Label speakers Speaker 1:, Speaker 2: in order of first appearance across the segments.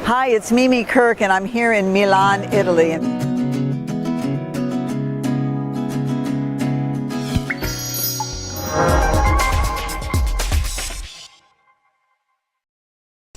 Speaker 1: Hi, it's Mimi Kirk, and I'm here in Milan, Italy.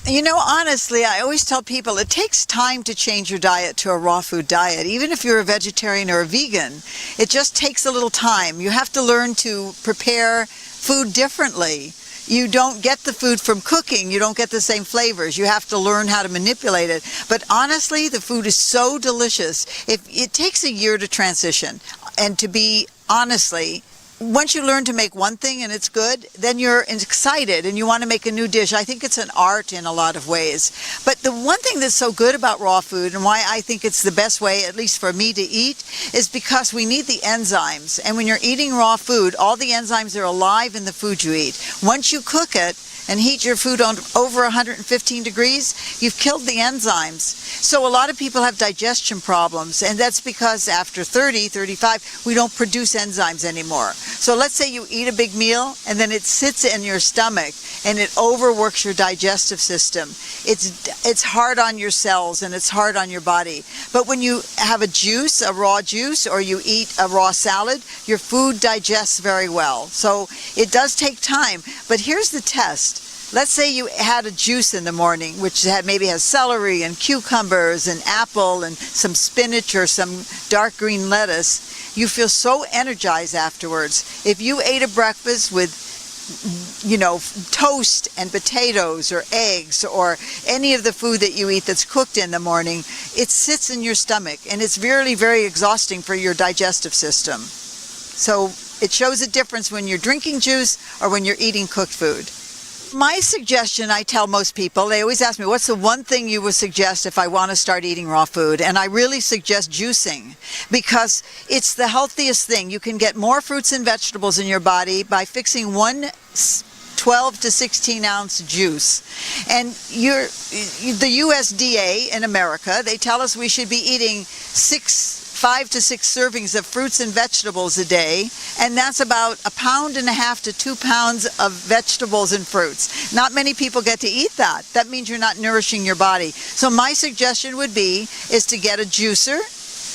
Speaker 1: You know, honestly, I always tell people it takes time to change your diet to a raw food diet. Even if you're a vegetarian or a vegan, it just takes a little time. You have to learn to prepare food differently. You don't get the food from cooking. You don't get the same flavors. You have to learn how to manipulate it. But honestly, the food is so delicious. It takes a year to transition. And to be honestly, once you learn to make one thing and it's good, then you're excited and you want to make a new dish. I think it's an art in a lot of ways. But the one thing that's so good about raw food, and why I think it's the best way, at least for me, to eat, is because we need the enzymes. And when you're eating raw food, all the enzymes are alive in the food you eat. Once you cook it and heat your food on over 115 degrees, you've killed the enzymes. So a lot of people have digestion problems, and that's because after 30, 35, we don't produce enzymes anymore. So let's say you eat a big meal, and then it sits in your stomach, and it overworks your digestive system. It's hard on your cells, and it's hard on your body. But when you have a juice, a raw juice, or you eat a raw salad, your food digests very well. So it does take time, but here's the test. Let's say you had a juice in the morning, which maybe has celery and cucumbers and apple and some spinach or some dark green lettuce. You feel so energized afterwards. If you ate a breakfast with, toast and potatoes or eggs or any of the food that you eat that's cooked in the morning, it sits in your stomach, and it's really very exhausting for your digestive system. So it shows a difference when you're drinking juice or when you're eating cooked food. My suggestion, I tell most people, they always ask me, what's the one thing you would suggest if I want to start eating raw food? And I really suggest juicing, because it's the healthiest thing. You can get more fruits and vegetables in your body by fixing one 12 to 16 ounce juice. And the USDA in America, they tell us we should be eating 5 to 6 servings of fruits and vegetables a day, and that's about 1.5 pounds to 2 pounds of vegetables and fruits. Not many people get to eat that. That means you're not nourishing your body. So my suggestion would be is to get a juicer,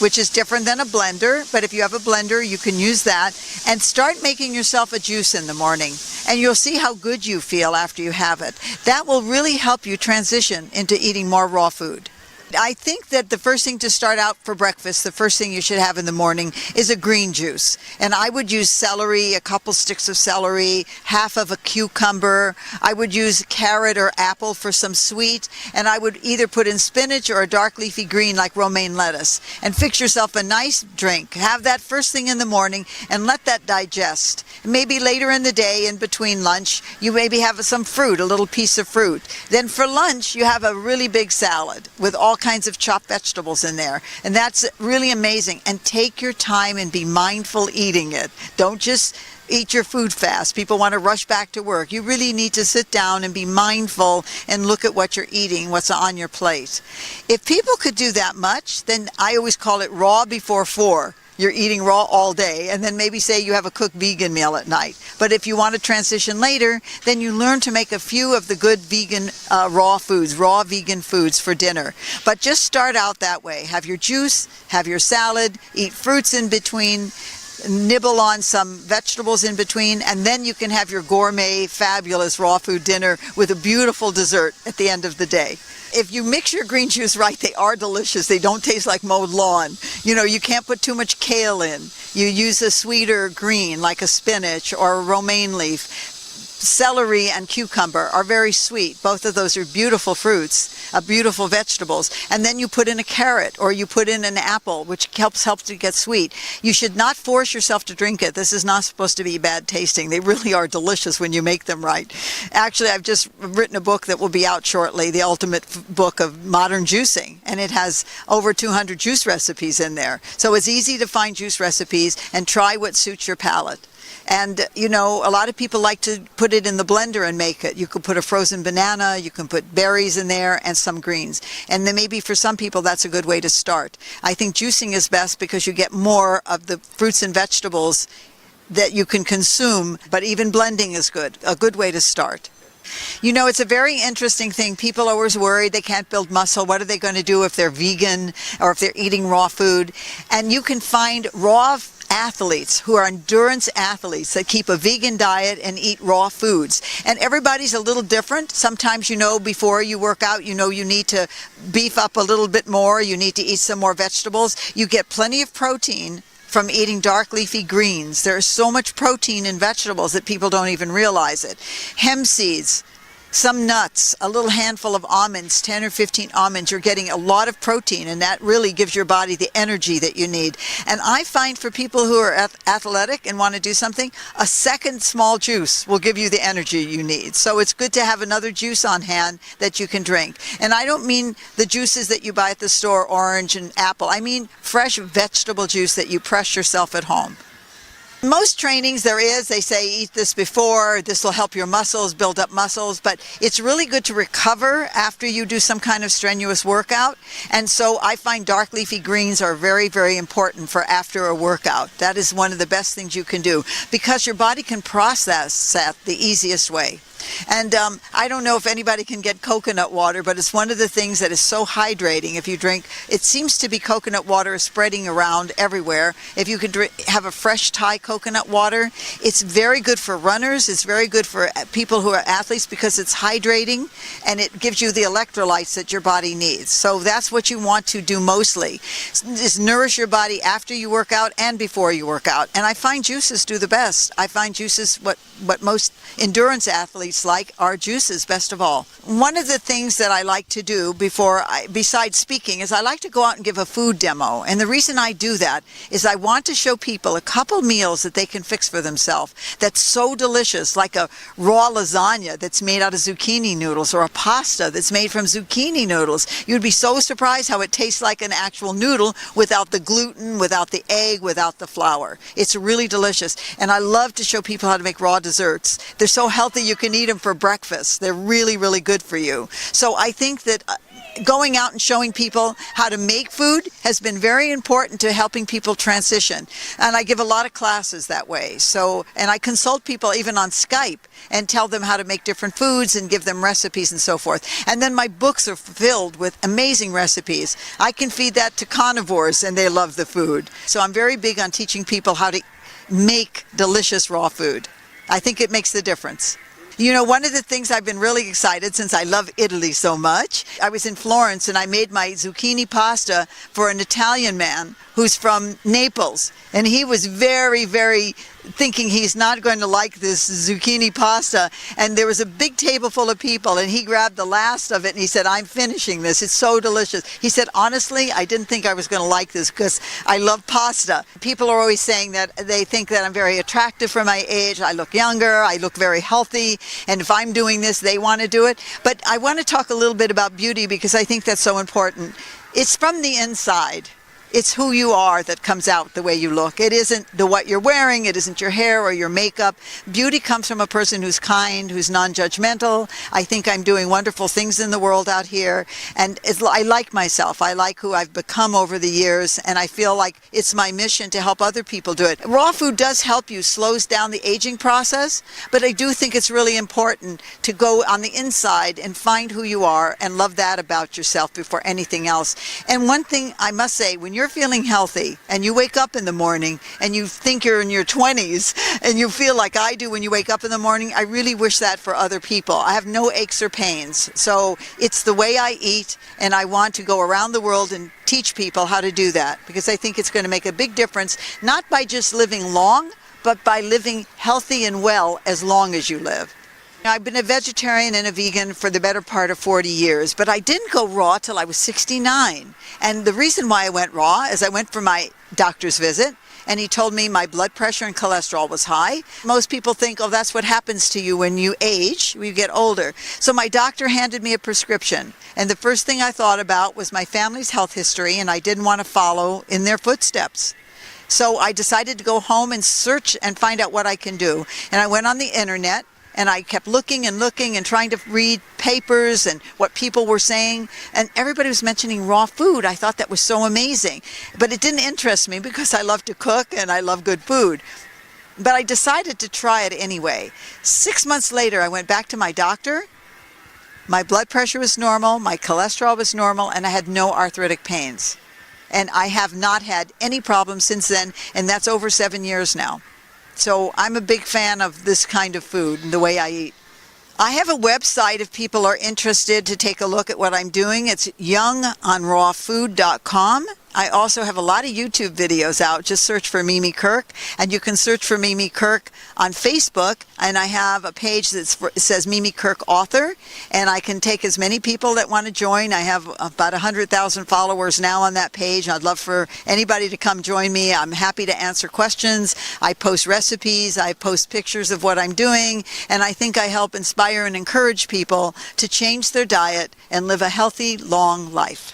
Speaker 1: which is different than a blender, but if you have a blender, you can use that, and start making yourself a juice in the morning. And you'll see how good you feel after you have it. That will really help you transition into eating more raw food. I think that the first thing to start out for breakfast, the first thing you should have in the morning, is a green juice. And I would use celery, a couple sticks of celery, half of a cucumber. I would use carrot or apple for some sweet. And I would either put in spinach or a dark leafy green like romaine lettuce. And fix yourself a nice drink. Have that first thing in the morning and let that digest. Maybe later in the day, in between lunch, you maybe have some fruit, a little piece of fruit. Then for lunch, you have a really big salad with all kinds of chopped vegetables in there, and that's really amazing. And take your time and be mindful eating it. Don't just eat your food fast. People want to rush back to work. You really need to sit down and be mindful and look at what you're eating, what's on your plate. If people could do that much, then I always call it raw before 4. You're eating raw all day, and then maybe say you have a cooked vegan meal at night. But if you want to transition later, then you learn to make a few of the good vegan raw vegan foods for dinner. But just start out that way. Have your juice, have your salad, eat fruits in between, nibble on some vegetables in between, and then you can have your gourmet, fabulous raw food dinner with a beautiful dessert at the end of the day. If you mix your green juice right, they are delicious. They don't taste like mowed lawn. You can't put too much kale in. You use a sweeter green like a spinach or a romaine leaf. Celery and cucumber are very sweet. Both of those are beautiful fruits, beautiful vegetables. And then you put in a carrot or you put in an apple, which helps to get sweet. You should not force yourself to drink it. This is not supposed to be bad tasting. They really are delicious when you make them right. Actually, I've just written a book that will be out shortly, the ultimate book of modern juicing, and it has over 200 juice recipes in there. So it's easy to find juice recipes and try what suits your palate. And, a lot of people like to put it in the blender and make it. You could put a frozen banana, you can put berries in there, and some greens. And then maybe for some people that's a good way to start. I think juicing is best because you get more of the fruits and vegetables that you can consume, but even blending is good, a good way to start. You know, it's a very interesting thing. People are always worried they can't build muscle. What are they going to do if they're vegan or if they're eating raw food? And you can find raw athletes who are endurance athletes that keep a vegan diet and eat raw foods. And everybody's a little different. Sometimes, you know, before you work out, you know you need to beef up a little bit more. You need to eat some more vegetables. You get plenty of protein from eating dark leafy greens. There's so much protein in vegetables that people don't even realize it. Hemp seeds, some nuts, a little handful of almonds, 10 or 15 almonds, you're getting a lot of protein, and that really gives your body the energy that you need. And I find for people who are athletic and want to do something, a second small juice will give you the energy you need. So it's good to have another juice on hand that you can drink. And I don't mean the juices that you buy at the store, orange and apple. I mean fresh vegetable juice that you press yourself at home. Most trainings they say eat this before, this will help your muscles, build up muscles, but it's really good to recover after you do some kind of strenuous workout. And so I find dark leafy greens are very, very important for after a workout. That is one of the best things you can do because your body can process that the easiest way. And I don't know if anybody can get coconut water, but it's one of the things that is so hydrating. If you drink, it seems to be coconut water is spreading around everywhere. If you can have a fresh Thai coconut water, it's very good for runners. It's very good for people who are athletes because it's hydrating and it gives you the electrolytes that your body needs. So that's what you want to do mostly, is nourish your body after you work out and before you work out. And I find juices do the best. I find juices what most endurance athletes like are juices best of all. One of the things that I like to do besides speaking is I like to go out and give a food demo. And the reason I do that is I want to show people a couple meals that they can fix for themselves that's so delicious, like a raw lasagna that's made out of zucchini noodles or a pasta that's made from zucchini noodles. You'd be so surprised how it tastes like an actual noodle without the gluten, without the egg, without the flour. It's really delicious. And I love to show people how to make raw desserts. They're so healthy you can eat them for breakfast. They're really, really good for you. So I think that going out and showing people how to make food has been very important to helping people transition. And I give a lot of classes that way. And I consult people even on Skype and tell them how to make different foods and give them recipes and so forth. And then my books are filled with amazing recipes. I can feed that to carnivores and they love the food. So I'm very big on teaching people how to make delicious raw food. I think it makes the difference. You know, one of the things I've been really excited since I love Italy so much, I was in Florence and I made my zucchini pasta for an Italian man who's from Naples. And he was very, very thinking he's not going to like this zucchini pasta. And there was a big table full of people and he grabbed the last of it and he said, "I'm finishing this. It's so delicious." He said, "Honestly, I didn't think I was going to like this because I love pasta." People are always saying that they think that I'm very attractive for my age. I look younger. I look very healthy. And if I'm doing this, they want to do it. But I want to talk a little bit about beauty because I think that's so important. It's from the inside. It's who you are that comes out the way you look. It isn't what you're wearing. It isn't your hair or your makeup. Beauty comes from a person who's kind, who's non-judgmental. I think I'm doing wonderful things in the world out here. And I like myself. I like who I've become over the years. And I feel like it's my mission to help other people do it. Raw food does help you, slows down the aging process. But I do think it's really important to go on the inside and find who you are and love that about yourself before anything else. And one thing I must say, when you're feeling healthy and you wake up in the morning and you think you're in your 20s and you feel like I do when you wake up in the morning, I really wish that for other people. I have no aches or pains. So it's the way I eat, and I want to go around the world and teach people how to do that because I think it's going to make a big difference, not by just living long, but by living healthy and well as long as you live. I've been a vegetarian and a vegan for the better part of 40 years, but I didn't go raw till I was 69. And the reason why I went raw is I went for my doctor's visit, and he told me my blood pressure and cholesterol was high. Most people think, oh, that's what happens to you when you age, when you get older. So my doctor handed me a prescription, and the first thing I thought about was my family's health history, and I didn't want to follow in their footsteps. So I decided to go home and search and find out what I can do. And I went on the internet, and I kept looking and trying to read papers and what people were saying. And everybody was mentioning raw food. I thought that was so amazing. But it didn't interest me because I love to cook and I love good food. But I decided to try it anyway. 6 months later, I went back to my doctor. My blood pressure was normal, my cholesterol was normal, and I had no arthritic pains. And I have not had any problems since then, and that's over 7 years now. So I'm a big fan of this kind of food and the way I eat. I have a website if people are interested to take a look at what I'm doing. It's youngonrawfood.com. I also have a lot of YouTube videos out. Just search for Mimi Kirk, and you can search for Mimi Kirk on Facebook, and I have a page that says Mimi Kirk Author, and I can take as many people that want to join. I have about 100,000 followers now on that page. I'd love for anybody to come join me. I'm happy to answer questions. I post recipes. I post pictures of what I'm doing, and I think I help inspire and encourage people to change their diet and live a healthy, long life.